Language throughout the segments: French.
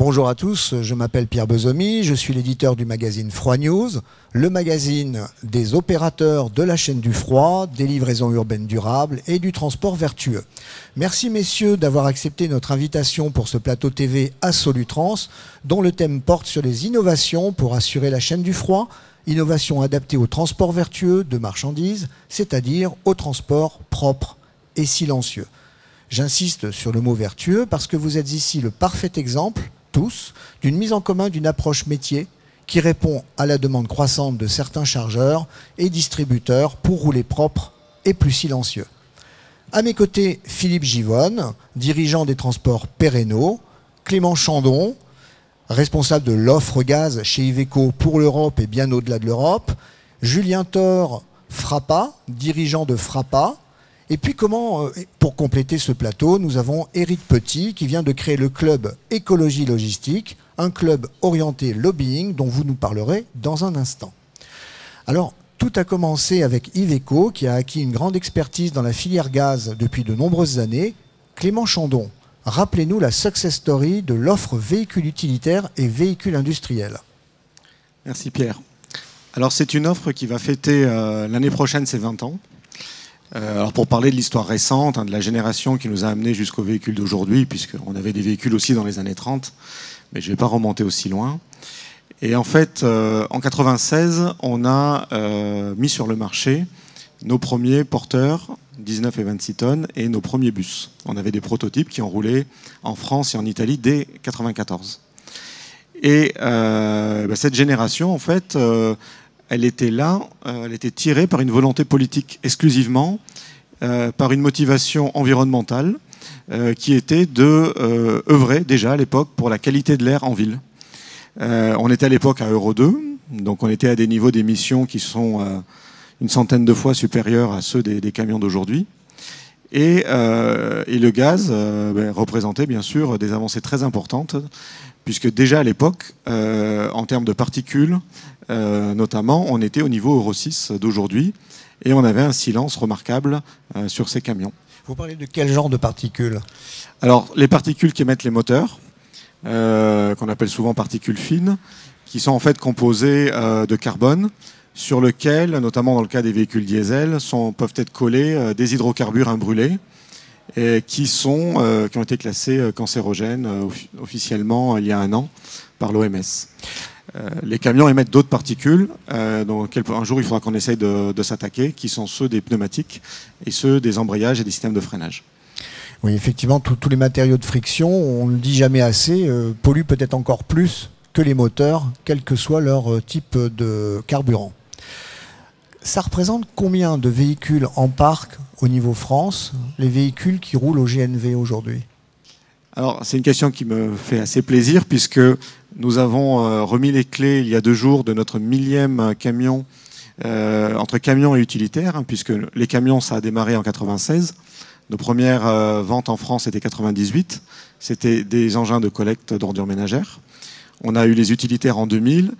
Bonjour à tous, je m'appelle Pierre Bezomy, je suis l'éditeur du magazine Froid News, le magazine des opérateurs de la chaîne du froid, des livraisons urbaines durables et du transport vertueux. Merci messieurs d'avoir accepté notre invitation pour ce plateau TV à Solutrans, dont le thème porte sur les innovations pour assurer la chaîne du froid, innovations adaptées au transport vertueux de marchandises, c'est-à-dire au transport propre et silencieux. J'insiste sur le mot vertueux parce que vous êtes ici le parfait exemple, tous, d'une mise en commun d'une approche métier qui répond à la demande croissante de certains chargeurs et distributeurs pour rouler propre et plus silencieux. À mes côtés, Philippe Givonne, dirigeant des transports Perreno, Clément Chandon, responsable de l'offre gaz chez Iveco pour l'Europe et bien au-delà de l'Europe, Julien Thor, Frappa, dirigeant de Frappa. Et puis pour compléter ce plateau, nous avons Éric Petit qui vient de créer le club Écologie Logistique, un club orienté lobbying dont vous nous parlerez dans un instant. Alors, tout a commencé avec Iveco qui a acquis une grande expertise dans la filière gaz depuis de nombreuses années. Clément Chandon, rappelez-nous la success story de l'offre véhicules utilitaires et véhicules industriels. Merci Pierre. Alors c'est une offre qui va fêter l'année prochaine ses 20 ans. Alors pour parler de l'histoire récente, de la génération qui nous a amenés jusqu'aux véhicules d'aujourd'hui, puisqu'on avait des véhicules aussi dans les années 30, mais je ne vais pas remonter aussi loin. Et en fait, en 96, on a mis sur le marché nos premiers porteurs, 19 et 26 tonnes, et nos premiers bus. On avait des prototypes qui ont roulé en France et en Italie dès 94. Et cette génération, en fait... elle était là, elle était tirée par une volonté politique exclusivement, par une motivation environnementale qui était de œuvrer déjà à l'époque pour la qualité de l'air en ville. On était à l'époque à Euro 2, donc on était à des niveaux d'émissions qui sont une centaine de fois supérieurs à ceux des camions d'aujourd'hui. Et le gaz représentait bien sûr des avancées très importantes, puisque déjà à l'époque, en termes de particules, notamment, on était au niveau Euro 6 d'aujourd'hui, et on avait un silence remarquable sur ces camions. Vous parlez de quel genre de particules? Alors, les particules qu'émettent les moteurs, qu'on appelle souvent particules fines, qui sont en fait composées de carbone, sur lequel, notamment dans le cas des véhicules diesel, peuvent être collés des hydrocarbures imbrûlés, et qui ont été classés cancérogènes officiellement il y a un an par l'OMS. Les camions émettent d'autres particules, dont un jour il faudra qu'on essaye de s'attaquer, qui sont ceux des pneumatiques et ceux des embrayages et des systèmes de freinage. Oui, effectivement, tous les matériaux de friction, on ne le dit jamais assez, polluent peut-être encore plus que les moteurs, quel que soit leur type de carburant. Ça représente combien de véhicules en parc au niveau France, les véhicules qui roulent au GNV aujourd'hui? Alors, c'est une question qui me fait assez plaisir, puisque nous avons remis les clés il y a 2 jours de notre 1000e camion, entre camions et utilitaires, puisque les camions, ça a démarré en 96. Nos premières ventes en France étaient 98. C'était des engins de collecte d'ordures ménagères. On a eu les utilitaires en 2000,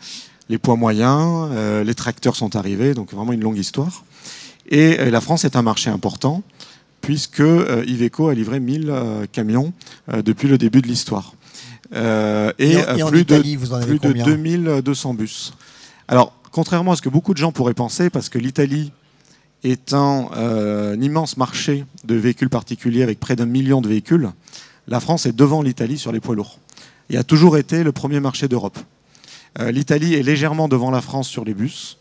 les poids moyens, les tracteurs sont arrivés, donc vraiment une longue histoire. Et la France est un marché important, puisque Iveco a livré 1000 camions depuis le début de l'histoire. Et plus de 2200 bus. Alors, contrairement à ce que beaucoup de gens pourraient penser, parce que l'Italie étant un immense marché de véhicules particuliers avec près d'1 million de véhicules, la France est devant l'Italie sur les poids lourds. Et a toujours été le premier marché d'Europe. L'Italie est légèrement devant la France sur les bus.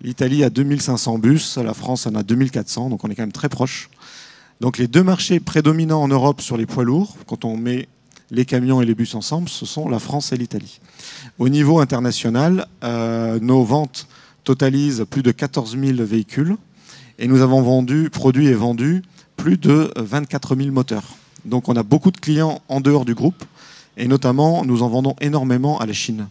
L'Italie a 2500 bus, la France en a 2400, donc on est quand même très proche. Donc les 2 marchés prédominants en Europe sur les poids lourds, quand on met les camions et les bus ensemble, ce sont la France et l'Italie. Au niveau international, nos ventes totalisent plus de 14 000 véhicules et nous avons produit et vendu plus de 24 000 moteurs. Donc on a beaucoup de clients en dehors du groupe et notamment nous en vendons énormément à la Chine.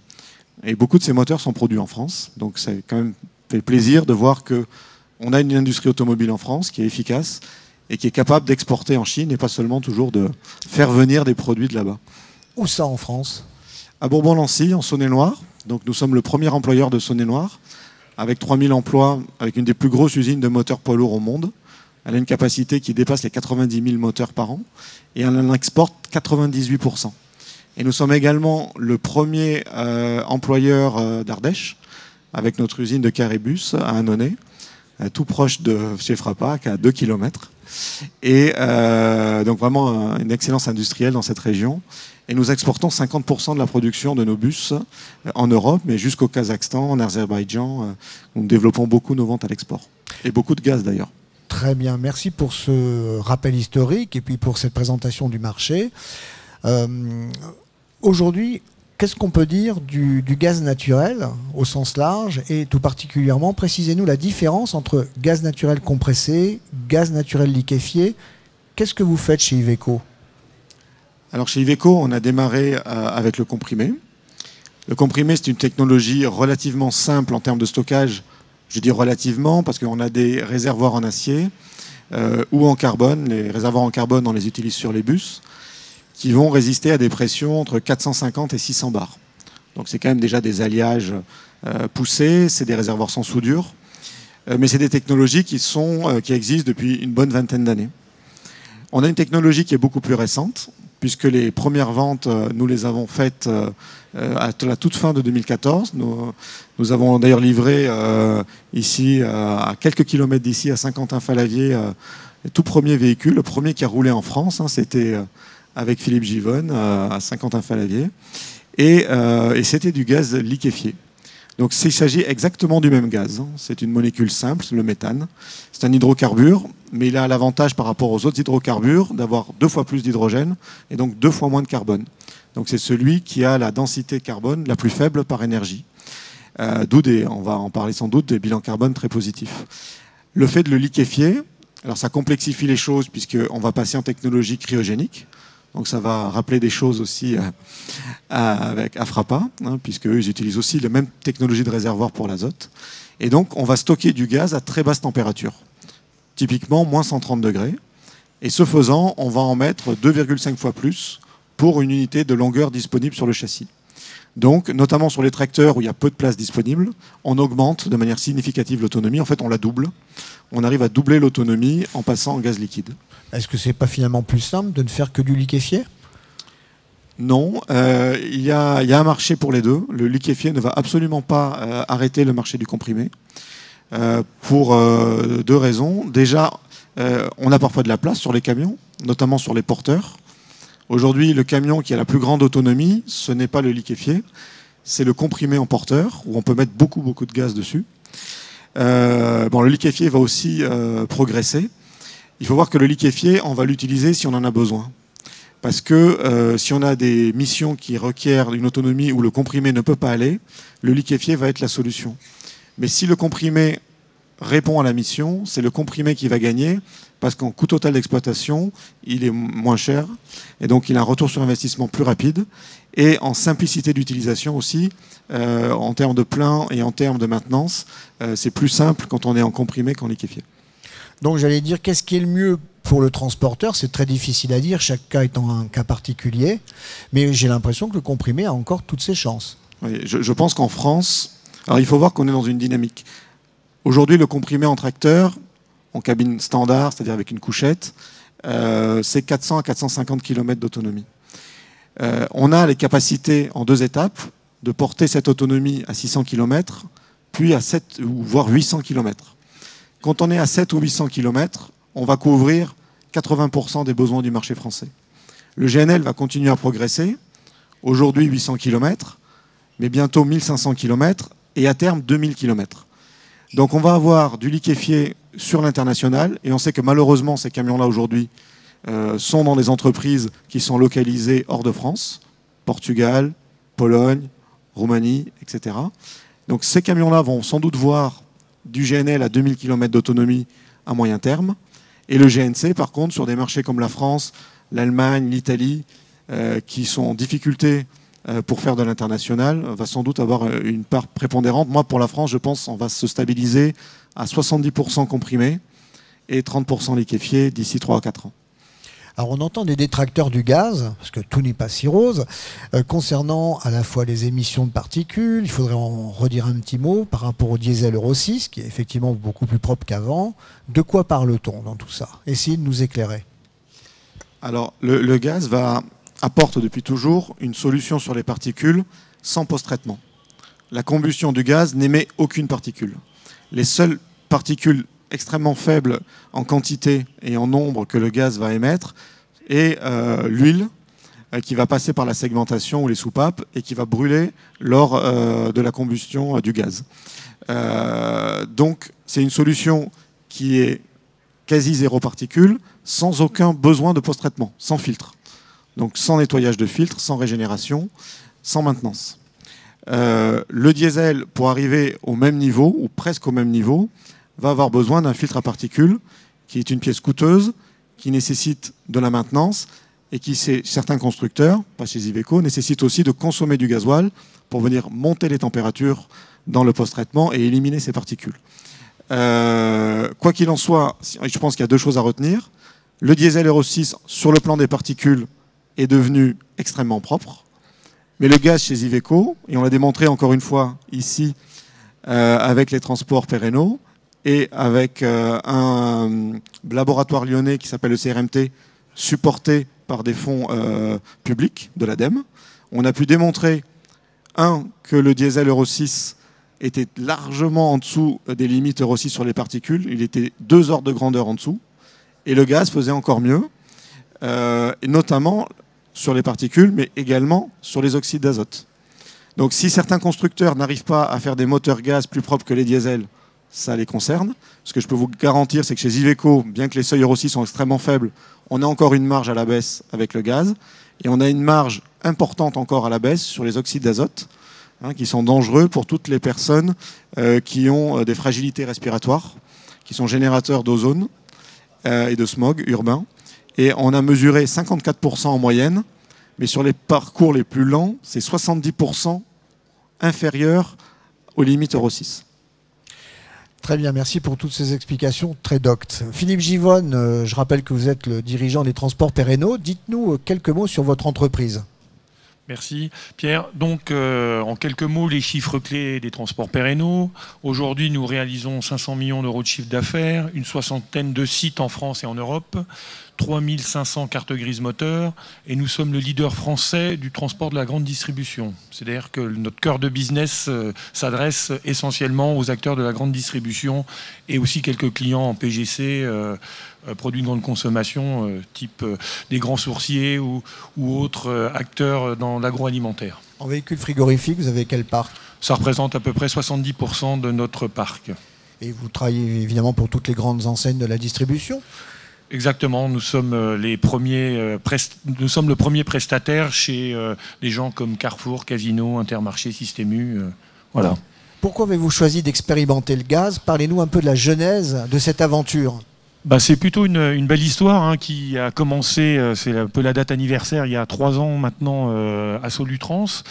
Et beaucoup de ces moteurs sont produits en France, donc ça quand même fait plaisir de voir qu'on a une industrie automobile en France qui est efficace et qui est capable d'exporter en Chine et pas seulement toujours de faire venir des produits de là-bas. Où ça en France? À Bourbon-Lancy, en Saône-et-Loire. Donc nous sommes le premier employeur de Saône-et-Loire, avec 3000 emplois, avec une des plus grosses usines de moteurs poids lourds au monde. Elle a une capacité qui dépasse les 90 000 moteurs par an et elle en exporte 98%. Et nous sommes également le premier employeur d'Ardèche, avec notre usine de Caribus à Annonay, tout proche de chez Frappac, à 2 km. Et donc vraiment une excellence industrielle dans cette région. Et nous exportons 50% de la production de nos bus en Europe, mais jusqu'au Kazakhstan, en Azerbaïdjan. Nous développons beaucoup nos ventes à l'export. Et beaucoup de gaz d'ailleurs. Très bien, merci pour ce rappel historique et puis pour cette présentation du marché. Aujourd'hui, qu'est-ce qu'on peut dire du gaz naturel au sens large et tout particulièrement, précisez-nous la différence entre gaz naturel compressé, gaz naturel liquéfié. Qu'est-ce que vous faites chez Iveco ? Alors chez Iveco, on a démarré avec le comprimé. Le comprimé, c'est une technologie relativement simple en termes de stockage. Je dis relativement parce qu'on a des réservoirs en acier ou en carbone. Les réservoirs en carbone, on les utilise sur les bus, qui vont résister à des pressions entre 450 et 600 bars. Donc c'est quand même déjà des alliages poussés, c'est des réservoirs sans soudure, mais c'est des technologies qui existent depuis une bonne vingtaine d'années. On a une technologie qui est beaucoup plus récente, puisque les premières ventes, nous les avons faites à la toute fin de 2014. Nous avons d'ailleurs livré ici, à quelques kilomètres d'ici, à Saint-Quentin-Fallavier, le tout premier véhicule, le premier qui a roulé en France. C'était avec Philippe Givonne à Saint-Quentin-Fallavier. Et c'était du gaz liquéfié. Donc il s'agit exactement du même gaz. C'est une molécule simple, le méthane. C'est un hydrocarbure, mais il a l'avantage par rapport aux autres hydrocarbures d'avoir 2 fois plus d'hydrogène et donc 2 fois moins de carbone. Donc c'est celui qui a la densité carbone la plus faible par énergie. D'où on va en parler sans doute, des bilans carbone très positifs. Le fait de le liquéfier, alors ça complexifie les choses puisqu'on va passer en technologie cryogénique. Donc ça va rappeler des choses aussi avec Frappa, puisque eux, ils utilisent aussi la même technologie de réservoir pour l'azote. Et donc on va stocker du gaz à très basse température, typiquement moins 130 degrés. Et ce faisant, on va en mettre 2,5 fois plus pour une unité de longueur disponible sur le châssis. Donc, notamment sur les tracteurs où il y a peu de place disponible, on augmente de manière significative l'autonomie. En fait, on la double. On arrive à doubler l'autonomie en passant en gaz liquide. Est-ce que c'est pas finalement plus simple de ne faire que du liquéfié ? Non, il y a un marché pour les deux. Le liquéfié ne va absolument pas arrêter le marché du comprimé pour 2 raisons. Déjà, on a parfois de la place sur les camions, notamment sur les porteurs. Aujourd'hui, le camion qui a la plus grande autonomie, ce n'est pas le liquéfié, c'est le comprimé en porteur, où on peut mettre beaucoup de gaz dessus. Le liquéfié va aussi progresser. Il faut voir que le liquéfié, on va l'utiliser si on en a besoin. Parce que si on a des missions qui requièrent une autonomie où le comprimé ne peut pas aller, le liquéfié va être la solution. Mais si le comprimé répond à la mission, c'est le comprimé qui va gagner, parce qu'en coût total d'exploitation, il est moins cher, et donc il a un retour sur investissement plus rapide, et en simplicité d'utilisation aussi, en termes de plein et en termes de maintenance, c'est plus simple quand on est en comprimé qu'en liquéfié. Donc j'allais dire, qu'est-ce qui est le mieux pour le transporteur? C'est très difficile à dire, chaque cas étant un cas particulier, mais j'ai l'impression que le comprimé a encore toutes ses chances. Oui, je pense qu'en France, alors il faut voir qu'on est dans une dynamique. Aujourd'hui, le comprimé en tracteur, en cabine standard, c'est-à-dire avec une couchette, c'est 400 à 450 km d'autonomie. On a les capacités en 2 étapes de porter cette autonomie à 600 km, puis à 7 ou voire 800 km. Quand on est à 7 ou 800 km, on va couvrir 80% des besoins du marché français. Le GNL va continuer à progresser. Aujourd'hui, 800 km, mais bientôt 1500 km et à terme 2000 km. Donc on va avoir du liquéfié sur l'international, et on sait que malheureusement ces camions-là aujourd'hui sont dans des entreprises qui sont localisées hors de France, Portugal, Pologne, Roumanie, etc. Donc ces camions-là vont sans doute voir du GNL à 2000 km d'autonomie à moyen terme, et le GNC par contre sur des marchés comme la France, l'Allemagne, l'Italie, qui sont en difficulté pour faire de l'international, va sans doute avoir une part prépondérante. Moi, pour la France, je pense qu'on va se stabiliser à 70% comprimé et 30% liquéfié d'ici 3 à 4 ans. Alors on entend des détracteurs du gaz, parce que tout n'est pas si rose, concernant à la fois les émissions de particules. Il faudrait en redire un petit mot par rapport au diesel Euro 6, qui est effectivement beaucoup plus propre qu'avant. De quoi parle-t-on dans tout ça? Essayez de nous éclairer. Alors le gaz va apporte depuis toujours une solution sur les particules sans post-traitement. La combustion du gaz n'émet aucune particule. Les seules particules extrêmement faibles en quantité et en nombre que le gaz va émettre est l'huile qui va passer par la segmentation ou les soupapes et qui va brûler lors de la combustion du gaz. Donc c'est une solution qui est quasi zéro particule, sans aucun besoin de post-traitement, sans filtre. Donc sans nettoyage de filtre, sans régénération, sans maintenance. Le diesel, pour arriver au même niveau, ou presque au même niveau, va avoir besoin d'un filtre à particules, qui est une pièce coûteuse, qui nécessite de la maintenance, et qui, chez certains constructeurs, pas chez Iveco, nécessite aussi de consommer du gasoil pour venir monter les températures dans le post-traitement et éliminer ces particules. Quoi qu'il en soit, je pense qu'il y a deux choses à retenir. Le diesel Euro 6, sur le plan des particules, est devenu extrêmement propre. Mais le gaz chez Iveco, et on l'a démontré encore une fois ici, avec les transports Perreno, et avec un laboratoire lyonnais qui s'appelle le CRMT, supporté par des fonds publics de l'ADEME, on a pu démontrer, que le diesel Euro 6 était largement en dessous des limites Euro 6 sur les particules, il était 2 ordres de grandeur en dessous, et le gaz faisait encore mieux, et notamment sur les particules, mais également sur les oxydes d'azote. Donc si certains constructeurs n'arrivent pas à faire des moteurs gaz plus propres que les diesels, ça les concerne. Ce que je peux vous garantir, c'est que chez Iveco, bien que les seuils Euro 6 sont extrêmement faibles, on a encore une marge à la baisse avec le gaz, et on a une marge importante encore à la baisse sur les oxydes d'azote, qui sont dangereux pour toutes les personnes qui ont des fragilités respiratoires, qui sont générateurs d'ozone et de smog urbain. Et on a mesuré 54% en moyenne, mais sur les parcours les plus lents, c'est 70% inférieur aux limites Euro 6. Très bien, merci pour toutes ces explications très doctes. Philippe Givonne, je rappelle que vous êtes le dirigeant des transports Perreno. Dites-nous quelques mots sur votre entreprise. Merci Pierre. Donc en quelques mots, les chiffres clés des transports Perreno. Aujourd'hui, nous réalisons 500 millions d'euros de chiffre d'affaires, une soixantaine de sites en France et en Europe, 3500 cartes grises moteurs, et nous sommes le leader français du transport de la grande distribution. C'est-à-dire que notre cœur de business s'adresse essentiellement aux acteurs de la grande distribution et aussi quelques clients en PGC, produits de grande consommation, type des grands sourciers ou autres acteurs dans l'agroalimentaire. En véhicule frigorifique, vous avez quel parc? Ça représente à peu près 70% de notre parc. Et vous travaillez évidemment pour toutes les grandes enseignes de la distribution? Exactement, nous sommes le premier prestataire chez des gens comme Carrefour, Casino, Intermarché, Système U. Voilà. Pourquoi avez-vous choisi d'expérimenter le gaz? Parlez-nous un peu de la genèse de cette aventure. C'est plutôt une belle histoire qui a commencé, c'est un peu la date anniversaire, il y a 3 ans maintenant à Solutrans.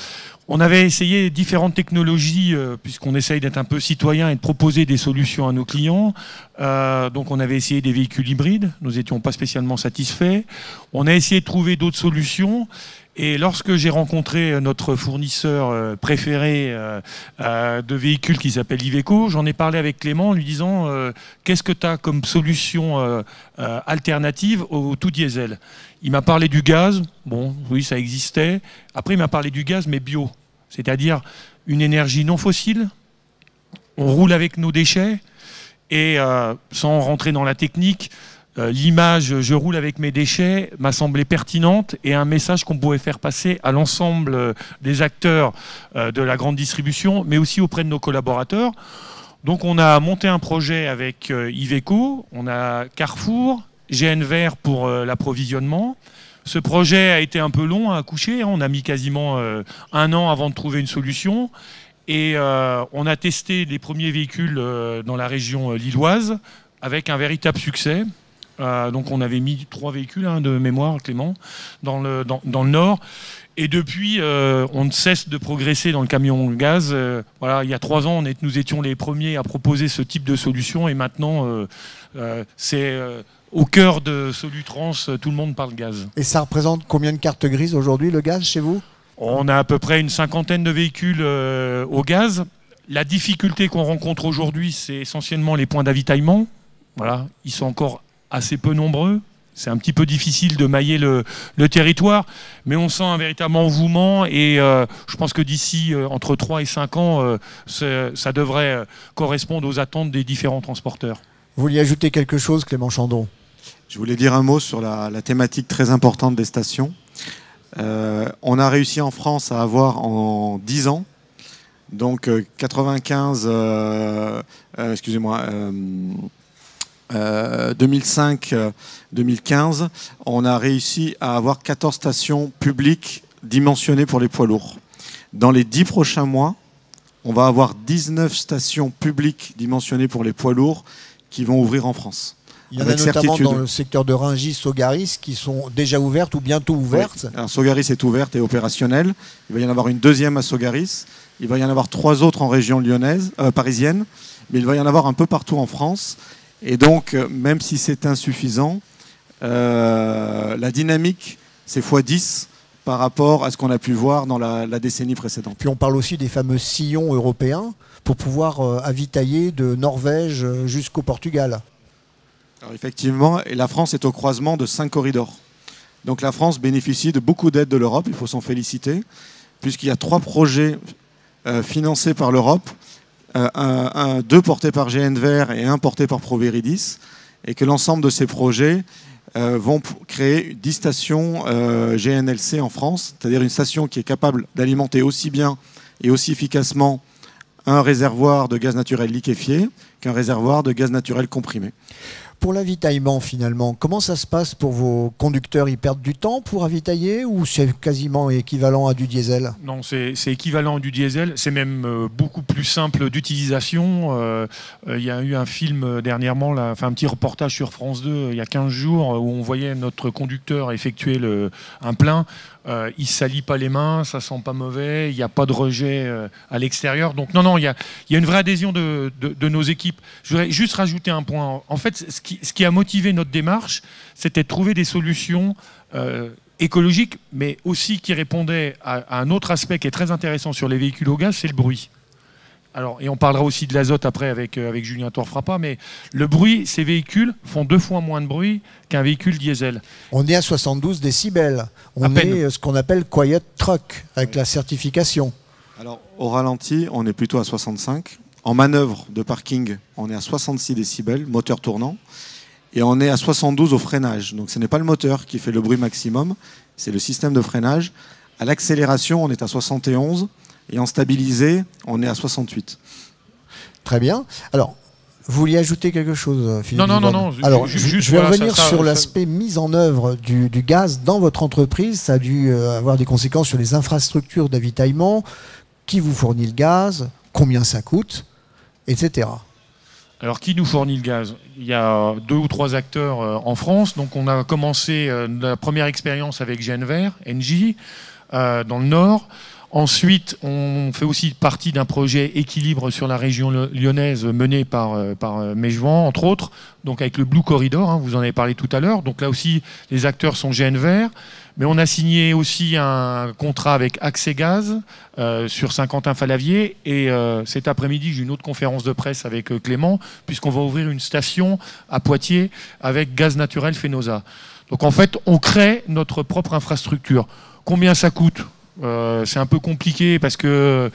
On avait essayé différentes technologies, puisqu'on essaye d'être un peu citoyen et de proposer des solutions à nos clients. Donc on avait essayé des véhicules hybrides, nous n'étions pas spécialement satisfaits. On a essayé de trouver d'autres solutions. Et lorsque j'ai rencontré notre fournisseur préféré de véhicules qui s'appelle Iveco, j'en ai parlé avec Clément en lui disant qu'est-ce que tu as comme solution alternative au tout diesel? Il m'a parlé du gaz, bon oui ça existait. Après il m'a parlé du gaz mais bio, c'est-à-dire une énergie non fossile, on roule avec nos déchets et sans rentrer dans la technique, l'image « je roule avec mes déchets » m'a semblé pertinente et un message qu'on pouvait faire passer à l'ensemble des acteurs de la grande distribution, mais aussi auprès de nos collaborateurs. Donc on a monté un projet avec Iveco, on a Carrefour, GN Vert pour l'approvisionnement. Ce projet a été un peu long à accoucher, on a mis quasiment 1 an avant de trouver une solution. Et on a testé les premiers véhicules dans la région lilloise avec un véritable succès. Donc on avait mis 3 véhicules de mémoire, Clément, dans le nord. Et depuis, on ne cesse de progresser dans le camion gaz. Voilà, il y a 3 ans, nous étions les premiers à proposer ce type de solution. Et maintenant, c'est au cœur de Solutrans, tout le monde parle gaz. Et ça représente combien de cartes grises aujourd'hui, le gaz, chez vous? On a à peu près une 50aine de véhicules au gaz. La difficulté qu'on rencontre aujourd'hui, c'est essentiellement les points d'avitaillement. Voilà, ils sont encore assez peu nombreux. c'est un petit peu difficile de mailler le territoire, mais on sent un véritable engouement et je pense que d'ici entre 3 et 5 ans, ça devrait correspondre aux attentes des différents transporteurs. Vous vouliez ajouter quelque chose, Clément Chandon? Je voulais dire un mot sur la thématique très importante des stations. On a réussi en France à avoir en 10 ans, donc 95, 2005, 2015, on a réussi à avoir 14 stations publiques dimensionnées pour les poids lourds. Dans les 10 prochains mois, on va avoir 19 stations publiques dimensionnées pour les poids lourds qui vont ouvrir en France. Il y en a notamment dans le secteur de Rungis-Sogaris qui sont déjà ouvertes ou bientôt ouvertes. Oui. Sogaris est ouverte et opérationnelle. Il va y en avoir une deuxième à Sogaris. Il va y en avoir 3 autres en région parisienne. Mais il va y en avoir un peu partout en France. Et donc, même si c'est insuffisant, la dynamique, c'est x10 par rapport à ce qu'on a pu voir dans la décennie précédente. Puis on parle aussi des fameux sillons européens pour pouvoir avitailler de Norvège jusqu'au Portugal. Alors effectivement, et la France est au croisement de 5 corridors. Donc la France bénéficie de beaucoup d'aides de l'Europe, il faut s'en féliciter, puisqu'il y a 3 projets financés par l'Europe, 2 portés par GNVR et 1 porté par Proveridis, et que l'ensemble de ces projets vont créer 10 stations GNLC en France, c'est-à-dire une station qui est capable d'alimenter aussi bien et aussi efficacement un réservoir de gaz naturel liquéfié qu'un réservoir de gaz naturel comprimé. Pour l'avitaillement, finalement, comment ça se passe pour vos conducteurs? Ils perdent du temps pour ravitailler ou c'est quasiment équivalent à du diesel? Non, c'est équivalent à du diesel. C'est même beaucoup plus simple d'utilisation. Il y a eu un film dernièrement, un petit reportage sur France 2, il y a 15 jours, où on voyait notre conducteur effectuer un plein. Il ne salit pas les mains, ça sent pas mauvais, il n'y a pas de rejet à l'extérieur. Donc non, il y a une vraie adhésion de nos équipes. Je voudrais juste rajouter un point. En fait, ce qui a motivé notre démarche, c'était de trouver des solutions écologiques, mais aussi qui répondaient à un autre aspect qui est très intéressant sur les véhicules au gaz, c'est le bruit. Alors, et on parlera aussi de l'azote après avec Julien Torfrapa, mais le bruit, ces véhicules font 2 fois moins de bruit qu'un véhicule diesel. On est à 72 décibels. On est ce qu'on appelle quiet truck avec la certification. Alors, au ralenti, on est plutôt à 65. En manœuvre de parking, on est à 66 décibels, moteur tournant. Et on est à 72 au freinage. Donc, ce n'est pas le moteur qui fait le bruit maximum, c'est le système de freinage. À l'accélération, on est à 71. Et en stabilisé, on est à 68. Très bien. Alors, vous vouliez ajouter quelque chose, Philippe? Non. Alors, je vais revenir sur l'aspect mise en œuvre du gaz dans votre entreprise. Ça a dû avoir des conséquences sur les infrastructures d'avitaillement. Qui vous fournit le gaz? Combien ça coûte? Etc. Alors, qui nous fournit le gaz? Il y a 2 ou 3 acteurs en France. Donc, on a commencé la première expérience avec GNVR, Engie, dans le Nord. Ensuite, on fait aussi partie d'un projet équilibre sur la région lyonnaise mené par Mejvan, entre autres, donc avec le Blue Corridor, vous en avez parlé tout à l'heure. Donc là aussi, les acteurs sont GNVR. Mais on a signé aussi un contrat avec Accès Gaz sur Saint-Quentin-Falavier. Et cet après-midi, j'ai une autre conférence de presse avec Clément, puisqu'on va ouvrir une station à Poitiers avec gaz naturel Fenosa. Donc en fait, on crée notre propre infrastructure. Combien ça coûte ? C'est un peu compliqué parce que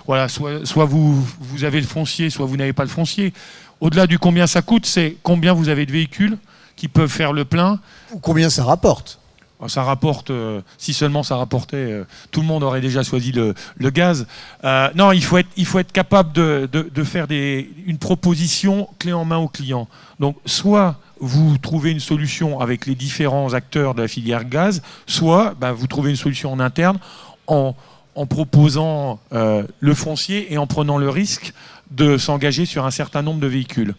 voilà, soit vous avez le foncier, soit vous n'avez pas le foncier. Au-delà du combien ça coûte, c'est combien vous avez de véhicules qui peuvent faire le plein. Ou combien ça rapporte. Ça rapporte, si seulement ça rapportait, tout le monde aurait déjà choisi le gaz. Non, il faut être capable de faire une proposition clé en main au client. Donc, soit vous trouvez une solution avec les différents acteurs de la filière gaz, soit vous trouvez une solution en interne en proposant le foncier et en prenant le risque de s'engager sur un certain nombre de véhicules.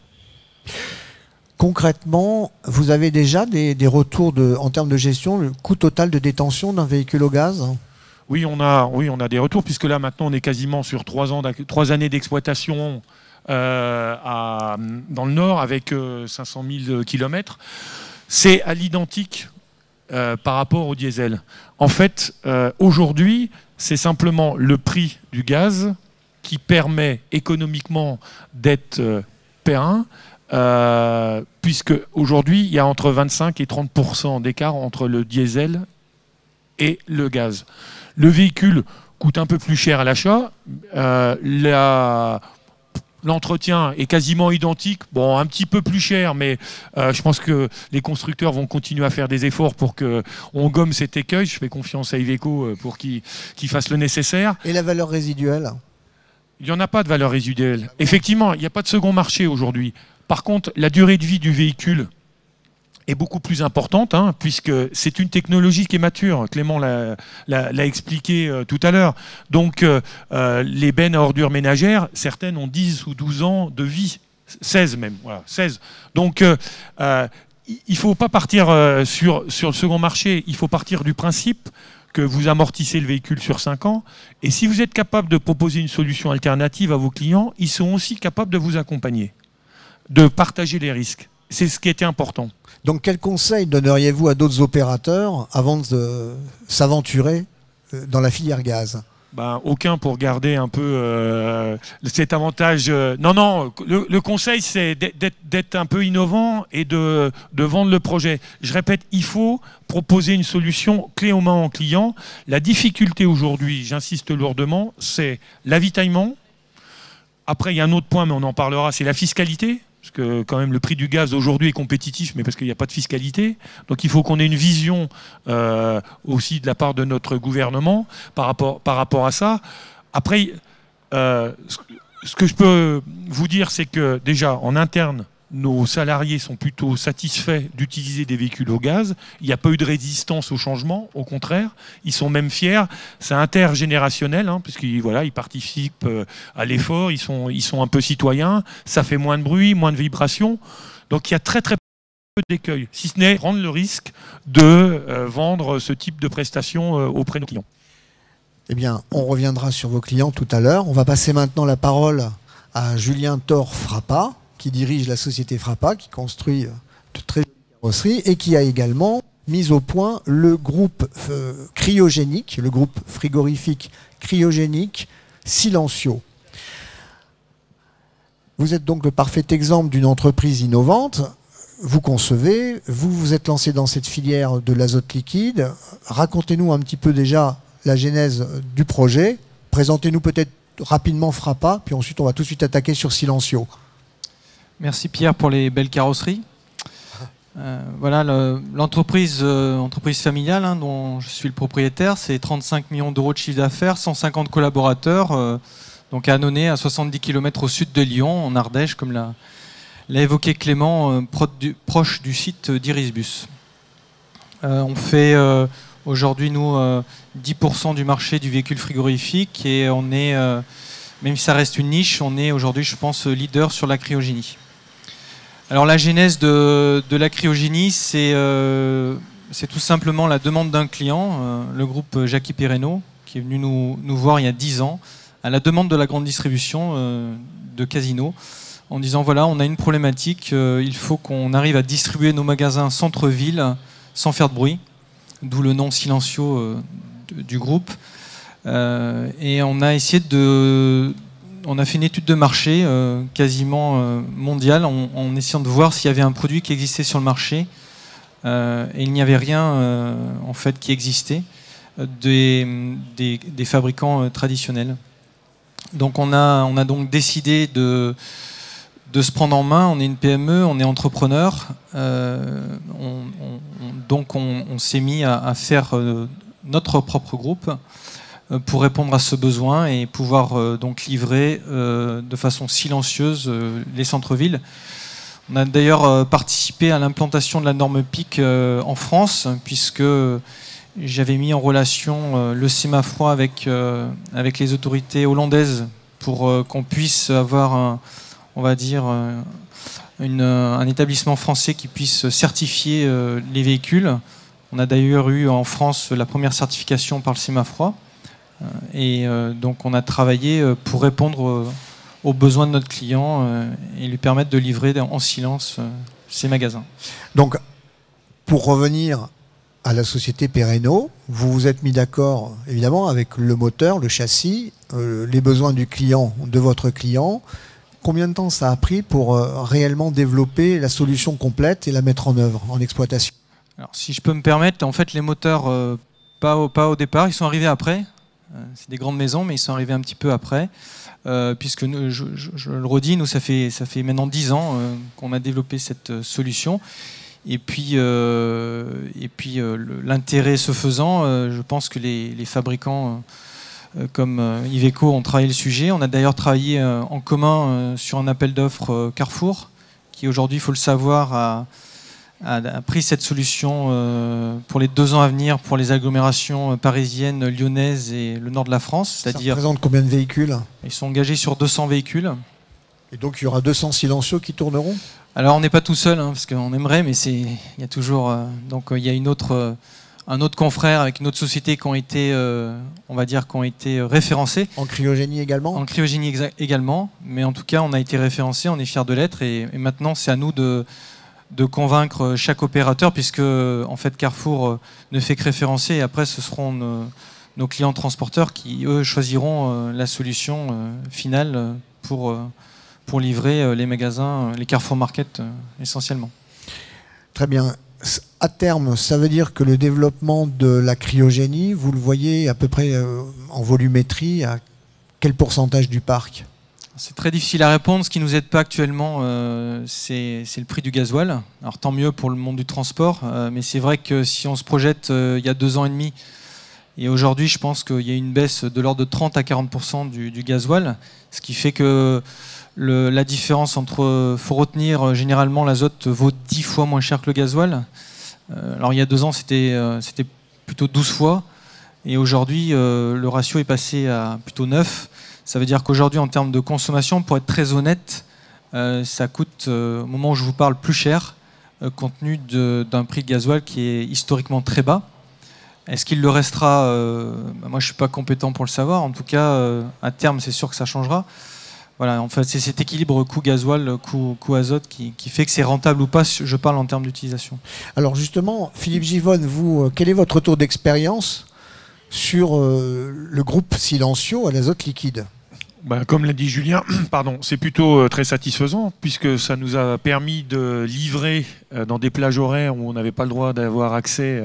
Concrètement, vous avez déjà des retours en termes de gestion, le coût total de détention d'un véhicule au gaz? Oui, on a des retours, puisque là, maintenant, on est quasiment sur 3 années d'exploitation dans le Nord, avec 500 000 kilomètres. C'est à l'identique par rapport au diesel. En fait, aujourd'hui, c'est simplement le prix du gaz qui permet économiquement d'être périn, puisque aujourd'hui, il y a entre 25 et 30% d'écart entre le diesel et le gaz. Le véhicule coûte un peu plus cher à l'achat. L'entretien est quasiment identique, bon, un petit peu plus cher, mais je pense que les constructeurs vont continuer à faire des efforts pour qu'on gomme cet écueil. Je fais confiance à Iveco pour qu'il fasse le nécessaire. Et la valeur résiduelle? Il n'y en a pas de valeur résiduelle. Effectivement, il n'y a pas de second marché aujourd'hui. Par contre, la durée de vie du véhicule est beaucoup plus importante, hein, puisque c'est une technologie qui est mature. Clément l'a expliqué tout à l'heure. Donc, les bennes à ordures ménagères, certaines ont 10 ou 12 ans de vie, 16 même, voilà, 16. Donc, il ne faut pas partir sur le second marché, il faut partir du principe que vous amortissez le véhicule sur 5 ans. Et si vous êtes capable de proposer une solution alternative à vos clients, ils sont aussi capables de vous accompagner, de partager les risques. C'est ce qui était important. Donc, quel conseil donneriez-vous à d'autres opérateurs avant de s'aventurer dans la filière gaz? Ben, aucun, pour garder un peu cet avantage. Non, le conseil, c'est d'être un peu innovant et de vendre le projet. Je répète, il faut proposer une solution clé en main en client. La difficulté aujourd'hui, j'insiste lourdement, c'est l'avitaillement. Après, il y a un autre point, mais on en parlera, c'est la fiscalité. Parce que quand même le prix du gaz aujourd'hui est compétitif, mais parce qu'il n'y a pas de fiscalité. Donc il faut qu'on ait une vision aussi de la part de notre gouvernement par rapport à ça. Après, ce que je peux vous dire, c'est que déjà en interne, nos salariés sont plutôt satisfaits d'utiliser des véhicules au gaz. Il n'y a pas eu de résistance au changement, au contraire. Ils sont même fiers. C'est intergénérationnel, hein, puisqu'ils ils participent à l'effort, ils sont un peu citoyens. Ça fait moins de bruit, moins de vibrations. Donc il y a très très peu d'écueils, si ce n'est prendre le risque de vendre ce type de prestations auprès de nos clients. Eh bien, on reviendra sur vos clients tout à l'heure. On va passer maintenant la parole à Julien Thor-Frappa, qui dirige la société Frappa, qui construit de très jolies carrosseries et qui a également mis au point le groupe cryogénique, le groupe frigorifique cryogénique Silencio. Vous êtes donc le parfait exemple d'une entreprise innovante. Vous concevez, vous vous êtes lancé dans cette filière de l'azote liquide. Racontez-nous un petit peu déjà la genèse du projet. Présentez-nous peut-être rapidement Frappa, puis ensuite on va tout de suite attaquer sur Silencio. Merci Pierre pour les belles carrosseries. Voilà, l'entreprise entreprise familiale, hein, dont je suis le propriétaire, c'est 35 millions d'euros de chiffre d'affaires, 150 collaborateurs, donc à Annonay, à 70 km au sud de Lyon, en Ardèche, comme l'a évoqué Clément, proche du site d'Irisbus. On fait aujourd'hui, nous, 10% du marché du véhicule frigorifique et on est, même si ça reste une niche, on est aujourd'hui, je pense, leader sur la cryogénie. Alors la genèse de la cryogénie, c'est tout simplement la demande d'un client, le groupe Jackie Perreno, qui est venu nous voir il y a 10 ans, à la demande de la grande distribution de Casino, en disant voilà, on a une problématique, il faut qu'on arrive à distribuer nos magasins centre-ville sans faire de bruit, d'où le nom Silencio du groupe. Et on a essayé on a fait une étude de marché quasiment mondiale en essayant de voir s'il y avait un produit qui existait sur le marché. Et il n'y avait rien en fait qui existait des fabricants traditionnels. Donc on a donc décidé de se prendre en main. On est une PME, on est entrepreneur. Donc on s'est mis à faire notre propre groupe pour répondre à ce besoin et pouvoir donc livrer de façon silencieuse les centres-villes. On a d'ailleurs participé à l'implantation de la norme PIC en France, puisque j'avais mis en relation le Semafroid avec les autorités hollandaises pour qu'on puisse avoir on va dire un établissement français qui puisse certifier les véhicules. On a d'ailleurs eu en France la première certification par le Semafroid. Et donc on a travaillé pour répondre aux besoins de notre client et lui permettre de livrer en silence ses magasins. Donc, pour revenir à la société Perreno, vous vous êtes mis d'accord évidemment avec le moteur, le châssis, les besoins du client, de votre client. Combien de temps ça a pris pour réellement développer la solution complète et la mettre en œuvre, en exploitation? Alors, si je peux me permettre, en fait, les moteurs, pas au départ, ils sont arrivés après. C'est des grandes maisons, mais ils sont arrivés un petit peu après. Puisque nous, je le redis, nous, ça fait maintenant 10 ans qu'on a développé cette solution. Et puis l'intérêt se faisant, je pense que les fabricants comme Iveco ont travaillé le sujet. On a d'ailleurs travaillé en commun sur un appel d'offres Carrefour, qui aujourd'hui, il faut le savoir, a pris cette solution pour les 2 ans à venir pour les agglomérations parisiennes, lyonnaises et le nord de la France. Ça représente combien de véhicules? Ils sont engagés sur 200 véhicules. Et donc il y aura 200 silencieux qui tourneront? Alors on n'est pas tout seul, hein, parce qu'on aimerait, mais il y a toujours... donc il y a un autre confrère avec une autre société qui ont été, on va dire, qui ont été référencés. En cryogénie également? En cryogénie également, mais en tout cas on a été référencés, on est fiers de l'être, et maintenant c'est à nous de convaincre chaque opérateur, puisque en fait Carrefour ne fait que référencer, et après ce seront nos clients transporteurs qui, eux, choisiront la solution finale pour livrer les magasins, les Carrefour Market essentiellement. Très bien. À terme, ça veut dire que le développement de la cryogénie, vous le voyez à peu près en volumétrie, à quel pourcentage du parc? C'est très difficile à répondre. Ce qui ne nous aide pas actuellement, c'est le prix du gasoil. Alors tant mieux pour le monde du transport, mais c'est vrai que si on se projette il y a 2 ans et demi, et aujourd'hui je pense qu'il y a une baisse de l'ordre de 30 à 40% du gasoil, ce qui fait que la différence entre... faut retenir, généralement l'azote vaut 10 fois moins cher que le gasoil. Alors il y a 2 ans c'était plutôt 12 fois, et aujourd'hui le ratio est passé à plutôt 9. Ça veut dire qu'aujourd'hui, en termes de consommation, pour être très honnête, ça coûte, au moment où je vous parle, plus cher, compte tenu d'un prix de gasoil qui est historiquement très bas. Est-ce qu'il le restera? Moi, je ne suis pas compétent pour le savoir. En tout cas, à terme, c'est sûr que ça changera. Voilà, en fait, c'est cet équilibre coût gasoil, coût azote qui fait que c'est rentable ou pas. Je parle en termes d'utilisation. Alors justement, Philippe Givonne, vous, quel est votre retour d'expérience sur le groupe Silencio à l'azote liquide? Comme l'a dit Julien, pardon, c'est plutôt très satisfaisant, puisque ça nous a permis de livrer dans des plages horaires où on n'avait pas le droit d'avoir accès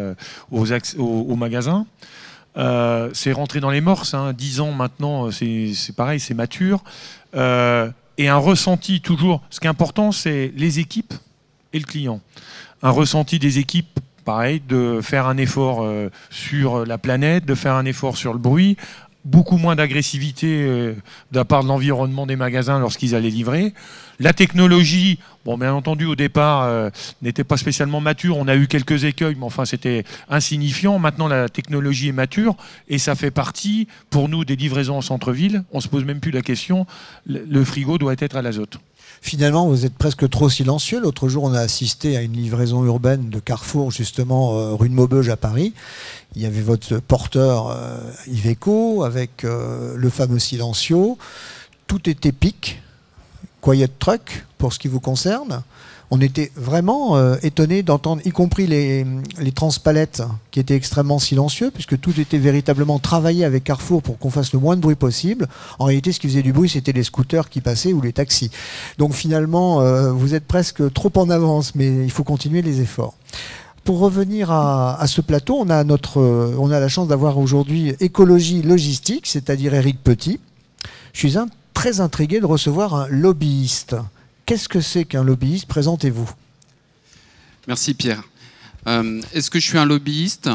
aux magasins. C'est rentré dans les mœurs, 10 ans maintenant, c'est pareil, c'est mature. Et un ressenti toujours, ce qui est important, c'est les équipes et le client. Un ressenti des équipes, pareil, de faire un effort sur la planète, de faire un effort sur le bruit, beaucoup moins d'agressivité de la part de l'environnement des magasins lorsqu'ils allaient livrer. La technologie, bon, bien entendu, au départ, n'était pas spécialement mature. On a eu quelques écueils, mais enfin, c'était insignifiant. Maintenant, la technologie est mature et ça fait partie, pour nous, des livraisons en centre-ville. On ne se pose même plus la question. Le frigo doit être à l'azote. Finalement, vous êtes presque trop silencieux. L'autre jour, on a assisté à une livraison urbaine de Carrefour, justement, rue de Maubeuge à Paris. Il y avait votre porteur Iveco avec le fameux Silencio. Tout était pic, quiet truck pour ce qui vous concerne. On était vraiment étonnés d'entendre, y compris les transpalettes qui étaient extrêmement silencieux, puisque tout était véritablement travaillé avec Carrefour pour qu'on fasse le moins de bruit possible. En réalité, ce qui faisait du bruit, c'était les scooters qui passaient ou les taxis. Donc finalement, vous êtes presque trop en avance, mais il faut continuer les efforts. Pour revenir à ce plateau, on a la chance d'avoir aujourd'hui Écologie Logistique, c'est-à-dire Éric Petit. Je suis très intrigué de recevoir un lobbyiste. Qu'est-ce que c'est qu'un lobbyiste? Présentez-vous. Merci Pierre. Est-ce que je suis un lobbyiste?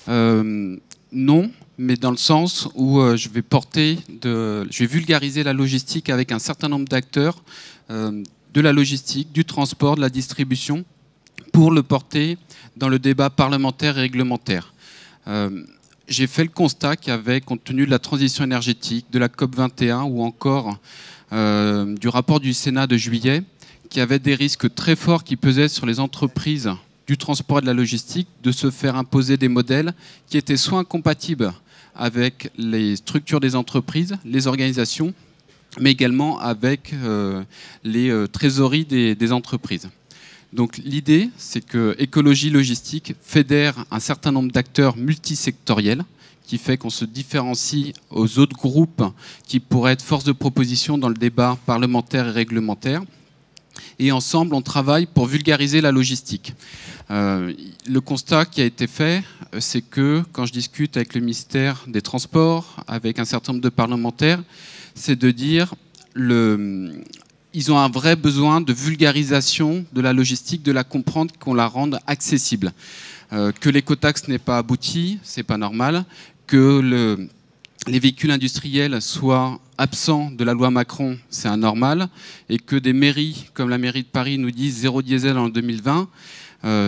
Non, mais dans le sens où je vais vulgariser la logistique avec un certain nombre d'acteurs de la logistique, du transport, de la distribution, pour le porter dans le débat parlementaire et réglementaire. J'ai fait le constat qu'avec, compte tenu de la transition énergétique, de la COP21 ou encore du rapport du Sénat de juillet, qu'il y avait des risques très forts qui pesaient sur les entreprises du transport et de la logistique de se faire imposer des modèles qui étaient soit incompatibles avec les structures des entreprises, les organisations, mais également avec les trésoreries des entreprises. Donc l'idée, c'est que Écologie Logistique fédère un certain nombre d'acteurs multisectoriels qui fait qu'on se différencie aux autres groupes qui pourraient être force de proposition dans le débat parlementaire et réglementaire. Et ensemble, on travaille pour vulgariser la logistique. Le constat qui a été fait, c'est que quand je discute avec le ministère des Transports, avec un certain nombre de parlementaires, c'est de dire ils ont un vrai besoin de vulgarisation de la logistique, de la comprendre, qu'on la rende accessible. Que l'écotaxe n'ait pas abouti, c'est pas normal. Que les véhicules industriels soient absents de la loi Macron, c'est anormal. Et que des mairies, comme la mairie de Paris, nous disent zéro diesel en 2020,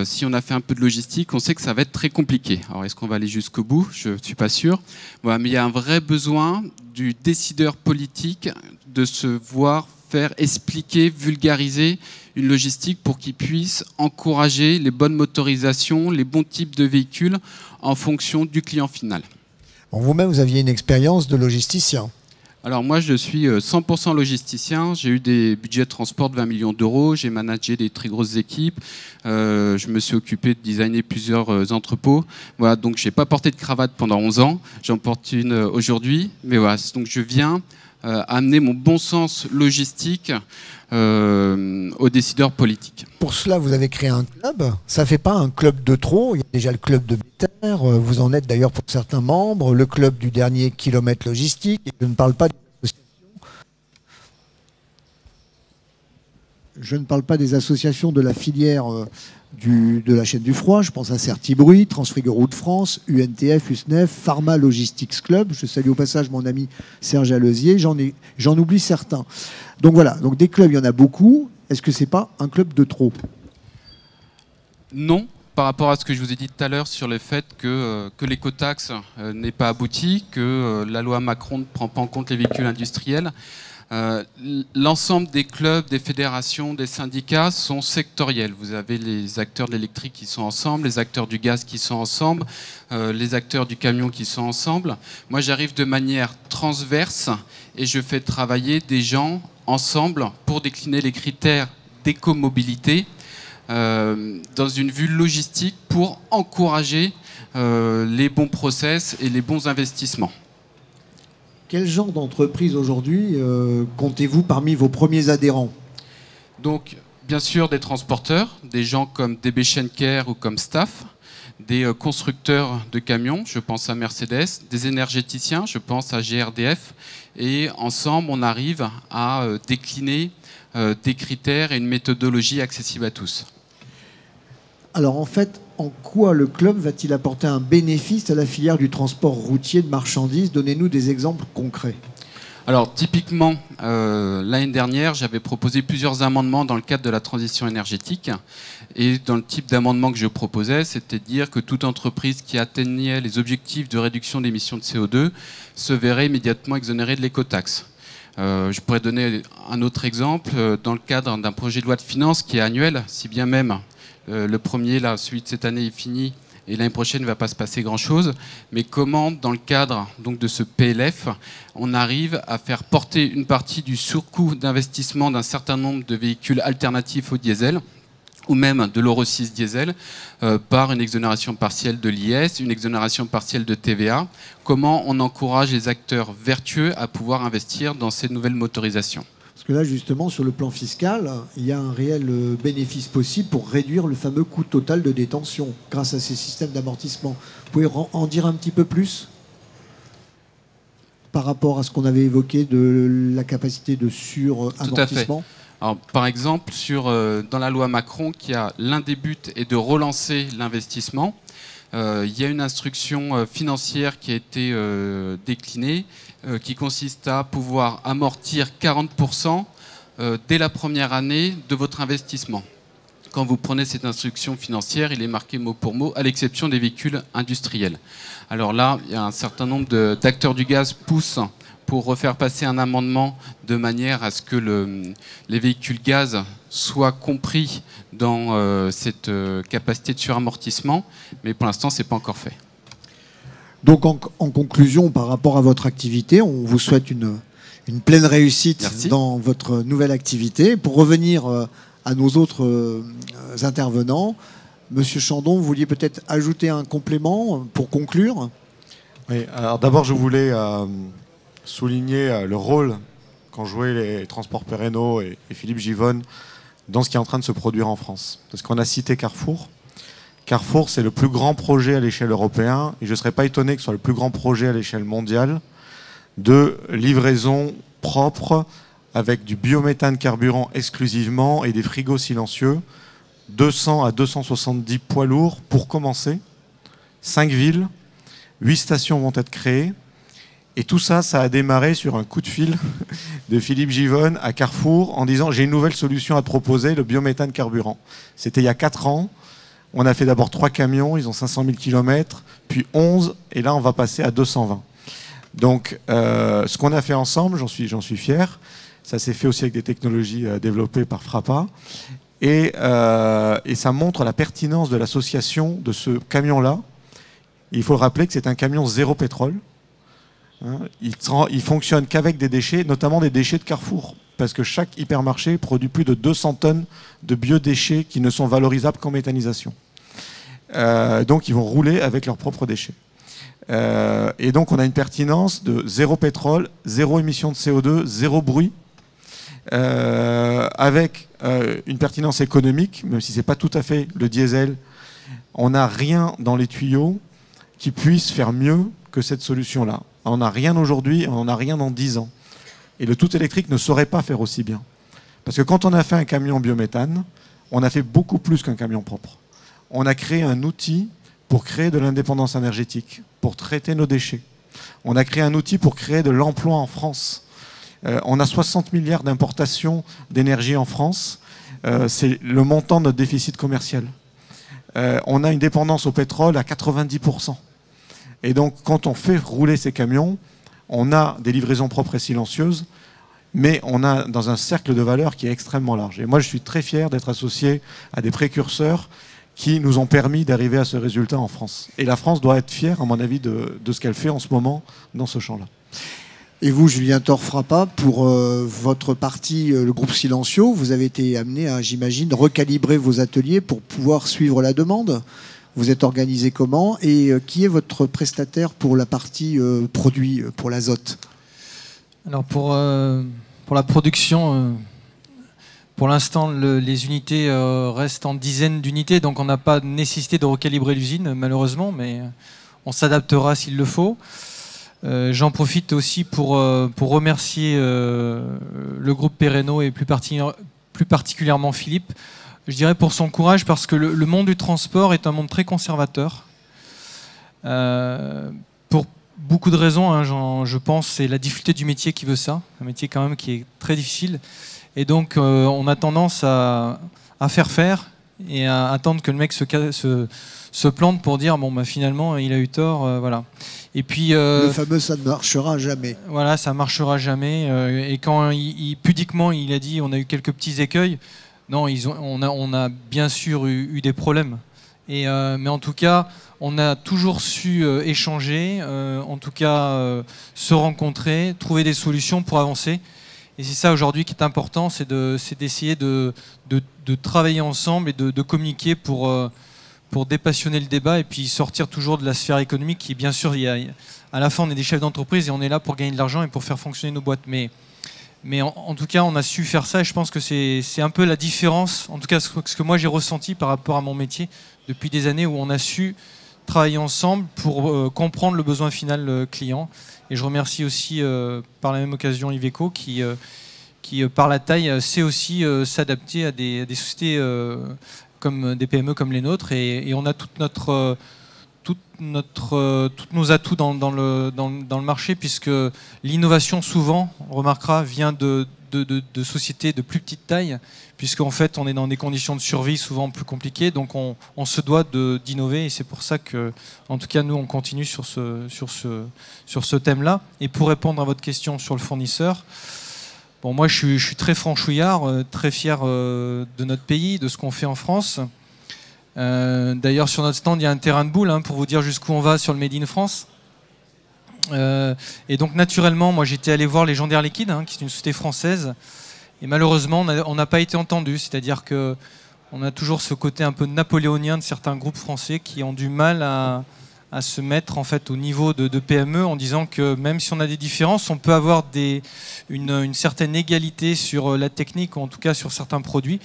si on a fait un peu de logistique, on sait que ça va être très compliqué. Alors, est-ce qu'on va aller jusqu'au bout? Je ne suis pas sûr. Voilà, mais il y a un vrai besoin du décideur politique de se voir faire expliquer, vulgariser une logistique pour qu'il puisse encourager les bonnes motorisations, les bons types de véhicules en fonction du client final. Bon, vous-même, vous aviez une expérience de logisticien. Alors moi, je suis 100% logisticien. J'ai eu des budgets de transport de 20 millions d'euros. J'ai managé des très grosses équipes. Je me suis occupé de designer plusieurs entrepôts. Voilà, donc je n'ai pas porté de cravate pendant 11 ans. J'en porte une aujourd'hui. Mais voilà, donc je viens amener mon bon sens logistique aux décideurs politiques. Pour cela, vous avez créé un club. Ça ne fait pas un club de trop. Il y a déjà le club de Béthère. Vous en êtes d'ailleurs pour certains membres. Le club du dernier kilomètre logistique. Et je ne parle pas des associations. Je ne parle pas des associations de la filière de la chaîne du froid. Je pense à Certibruit, Transfrigoroute France, UNTF, USNEF, Pharma Logistics Club. Je salue au passage mon ami Serge Aleusier. J'en oublie certains. Donc voilà, donc des clubs, il y en a beaucoup. Est-ce que ce n'est pas un club de trop? Non, par rapport à ce que je vous ai dit tout à l'heure sur le fait que l'écotaxe n'est pas abouti, que la loi Macron ne prend pas en compte les véhicules industriels. L'ensemble des clubs, des fédérations, des syndicats sont sectoriels. Vous avez les acteurs de l'électrique qui sont ensemble, les acteurs du gaz qui sont ensemble, les acteurs du camion qui sont ensemble. Moi, j'arrive de manière transverse et je fais travailler des gens ensemble pour décliner les critères d'écomobilité dans une vue logistique pour encourager les bons process et les bons investissements. Quel genre d'entreprise aujourd'hui comptez-vous parmi vos premiers adhérents? Donc, bien sûr, des transporteurs, des gens comme DB Schenker ou comme Staff, des constructeurs de camions, je pense à Mercedes, des énergéticiens, je pense à GRDF, et ensemble, on arrive à décliner des critères et une méthodologie accessible à tous. Alors en fait, en quoi le club va-t-il apporter un bénéfice à la filière du transport routier de marchandises? Donnez-nous des exemples concrets. Alors typiquement, l'année dernière, j'avais proposé plusieurs amendements dans le cadre de la transition énergétique. Et dans le type d'amendement que je proposais, c'était de dire que toute entreprise qui atteignait les objectifs de réduction d'émissions de CO2 se verrait immédiatement exonérée de l'écotaxe. Je pourrais donner un autre exemple dans le cadre d'un projet de loi de finances qui est annuel, si bien même le premier, là, celui de cette année est fini et l'année prochaine ne va pas se passer grand-chose. Mais comment, dans le cadre donc, de ce PLF, on arrive à faire porter une partie du surcoût d'investissement d'un certain nombre de véhicules alternatifs au diesel ou même de l'Euro 6 diesel, par une exonération partielle de l'IS, une exonération partielle de TVA. Comment on encourage les acteurs vertueux à pouvoir investir dans ces nouvelles motorisations? Parce que là, justement, sur le plan fiscal, il y a un réel bénéfice possible pour réduire le fameux coût total de détention grâce à ces systèmes d'amortissement. Vous pouvez en dire un petit peu plus par rapport à ce qu'on avait évoqué de la capacité de suramortissement? Alors, par exemple, dans la loi Macron, l'un des buts est de relancer l'investissement. Il y a une instruction financière qui a été déclinée qui consiste à pouvoir amortir 40% dès la première année de votre investissement. Quand vous prenez cette instruction financière, il est marqué mot pour mot, à l'exception des véhicules industriels. Alors là, il y a un certain nombre d'acteurs du gaz poussent pour refaire passer un amendement de manière à ce que les véhicules gaz soient compris dans cette capacité de suramortissement, mais pour l'instant, ce n'est pas encore fait. Donc en conclusion, par rapport à votre activité, on vous souhaite une pleine réussite. Merci. Dans votre nouvelle activité. Pour revenir à nos autres intervenants, Monsieur Chandon, vous vouliez peut-être ajouter un complément pour conclure? Oui, alors d'abord, je voulais souligner le rôle qu'ont joué les transports Perreno et Philippe Givonne dans ce qui est en train de se produire en France. Parce qu'on a cité Carrefour. Carrefour, c'est le plus grand projet à l'échelle européenne, et je ne serais pas étonné que ce soit le plus grand projet à l'échelle mondiale de livraison propre avec du biométhane carburant exclusivement et des frigos silencieux, 200 à 270 poids lourds pour commencer, 5 villes, 8 stations vont être créées. Et tout ça, ça a démarré sur un coup de fil de Philippe Givonne à Carrefour en disant « J'ai une nouvelle solution à te proposer, le biométhane carburant ». C'était il y a 4 ans. On a fait d'abord 3 camions, ils ont 500 000 km, puis 11, et là on va passer à 220. Donc ce qu'on a fait ensemble, j'en suis fier, ça s'est fait aussi avec des technologies développées par Frappa, et ça montre la pertinence de l'association de ce camion-là. Il faut le rappeler que c'est un camion zéro pétrole. Il fonctionne qu'avec des déchets, notamment des déchets de Carrefour, parce que chaque hypermarché produit plus de 200 tonnes de biodéchets qui ne sont valorisables qu'en méthanisation. Donc ils vont rouler avec leurs propres déchets. Et donc on a une pertinence de zéro pétrole, zéro émission de CO2, zéro bruit, avec une pertinence économique, même si ce n'est pas tout à fait le diesel. On n'a rien dans les tuyaux qui puisse faire mieux que cette solution-là. On n'a rien aujourd'hui, on n'a rien dans 10 ans. Et le tout électrique ne saurait pas faire aussi bien. Parce que quand on a fait un camion biométhane, on a fait beaucoup plus qu'un camion propre. On a créé un outil pour créer de l'indépendance énergétique, pour traiter nos déchets. On a créé un outil pour créer de l'emploi en France. On a 60 milliards d'importations d'énergie en France. C'est le montant de notre déficit commercial. On a une dépendance au pétrole à 90%. Et donc, quand on fait rouler ces camions, on a des livraisons propres et silencieuses, mais on a dans un cercle de valeur qui est extrêmement large. Et moi, je suis très fier d'être associé à des précurseurs qui nous ont permis d'arriver à ce résultat en France. Et la France doit être fière, à mon avis, de ce qu'elle fait en ce moment dans ce champ-là. Et vous, Julien Thor-Frappa, pour votre parti, le groupe Silencio, vous avez été amené à, j'imagine, recalibrer vos ateliers pour pouvoir suivre la demande. Vous êtes organisé comment? Et qui est votre prestataire pour la partie produit, pour l'azote? Alors pour la production, pour l'instant, les unités restent en dizaines d'unités, donc on n'a pas nécessité de recalibrer l'usine, malheureusement, mais on s'adaptera s'il le faut. J'en profite aussi pour remercier le groupe Perreno et plus particulièrement Philippe, je dirais pour son courage, parce que le monde du transport est un monde très conservateur. Pour beaucoup de raisons, hein, je pense, c'est la difficulté du métier qui veut ça, un métier quand même qui est très difficile. Et donc on a tendance à faire et à attendre que le mec se plante pour dire bon bah finalement il a eu tort, voilà. Et puis le fameux ça ne marchera jamais. Voilà, ça marchera jamais. Et quand pudiquement il a dit on a eu quelques petits écueils, non, on a bien sûr eu des problèmes. Et mais en tout cas on a toujours su échanger, en tout cas se rencontrer, trouver des solutions pour avancer. Et c'est ça aujourd'hui qui est important, c'est d'essayer de travailler ensemble et de communiquer pour dépassionner le débat et puis sortir toujours de la sphère économique qui, bien sûr, à la fin, on est des chefs d'entreprise et on est là pour gagner de l'argent et pour faire fonctionner nos boîtes. Mais en tout cas, on a su faire ça et je pense que c'est un peu la différence, en tout cas ce que moi j'ai ressenti par rapport à mon métier depuis des années où on a su travailler ensemble pour comprendre le besoin final client. Et je remercie aussi par la même occasion Iveco qui par la taille, sait aussi s'adapter à des sociétés comme des PME comme les nôtres. Et on a toutes nos atouts dans le marché, puisque l'innovation, souvent, on remarquera, vient de sociétés de plus petite taille, puisqu'en fait, on est dans des conditions de survie souvent plus compliquées. Donc, on se doit d'innover. Et c'est pour ça que, en tout cas, nous, on continue sur ce thème-là. Et pour répondre à votre question sur le fournisseur, bon, moi, je suis très franchouillard, très fier de notre pays, de ce qu'on fait en France. D'ailleurs, sur notre stand, il y a un terrain de boule hein, pour vous dire jusqu'où on va sur le Made in France. Et donc, naturellement, moi, j'étais allé voir les gens d'Air Liquide, hein, qui est une société française. Et malheureusement, on n'a pas été entendu. C'est-à-dire qu'on a toujours ce côté un peu napoléonien de certains groupes français qui ont du mal à à se mettre en fait au niveau de PME en disant que même si on a des différences, on peut avoir une certaine égalité sur la technique ou en tout cas sur certains produits.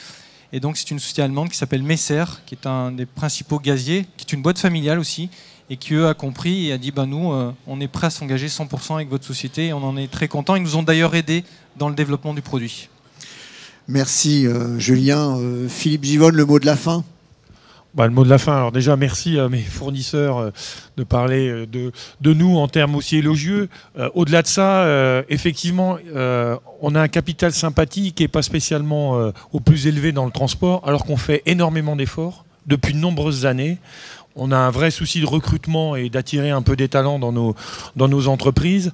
Et donc c'est une société allemande qui s'appelle Messer, qui est un des principaux gaziers, qui est une boîte familiale aussi, et qui eux a compris et a dit nous on est prêt à s'engager 100% avec votre société et on en est très content. Ils nous ont d'ailleurs aidés dans le développement du produit. Merci Julien. Philippe Givonne, le mot de la fin. Le mot de la fin, alors déjà merci à mes fournisseurs de parler de nous en termes aussi élogieux. Au-delà de ça, effectivement, on a un capital sympathie qui n'est pas spécialement au plus élevé dans le transport, alors qu'on fait énormément d'efforts depuis de nombreuses années. On a un vrai souci de recrutement et d'attirer un peu des talents dans nos entreprises,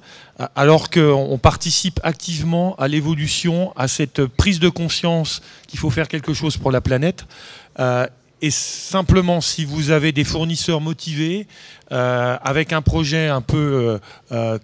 alors qu'on participe activement à l'évolution, à cette prise de conscience qu'il faut faire quelque chose pour la planète. Et simplement, si vous avez des fournisseurs motivés, avec un projet un peu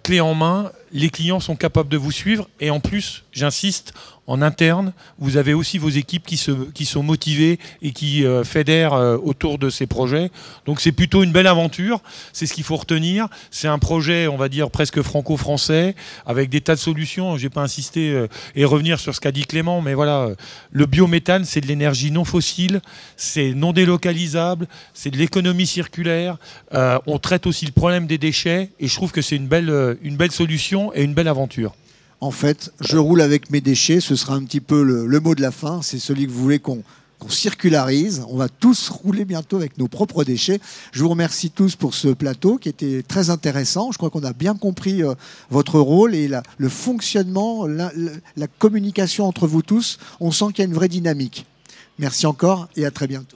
clé en main, les clients sont capables de vous suivre. Et en plus, j'insiste, en interne, vous avez aussi vos équipes qui sont motivées et qui fédèrent autour de ces projets. Donc c'est plutôt une belle aventure, c'est ce qu'il faut retenir. C'est un projet, on va dire, presque franco-français, avec des tas de solutions. Je ne vais pas insister et revenir sur ce qu'a dit Clément, mais voilà, le biométhane, c'est de l'énergie non fossile, c'est non délocalisable, c'est de l'économie circulaire. On traite aussi le problème des déchets, et je trouve que c'est une belle solution et une belle aventure. En fait, je roule avec mes déchets, ce sera un petit peu le mot de la fin. C'est celui que vous voulez qu'on circularise. On va tous rouler bientôt avec nos propres déchets. Je vous remercie tous pour ce plateau qui était très intéressant. Je crois qu'on a bien compris votre rôle et le fonctionnement, la communication entre vous tous. On sent qu'il y a une vraie dynamique. Merci encore et à très bientôt.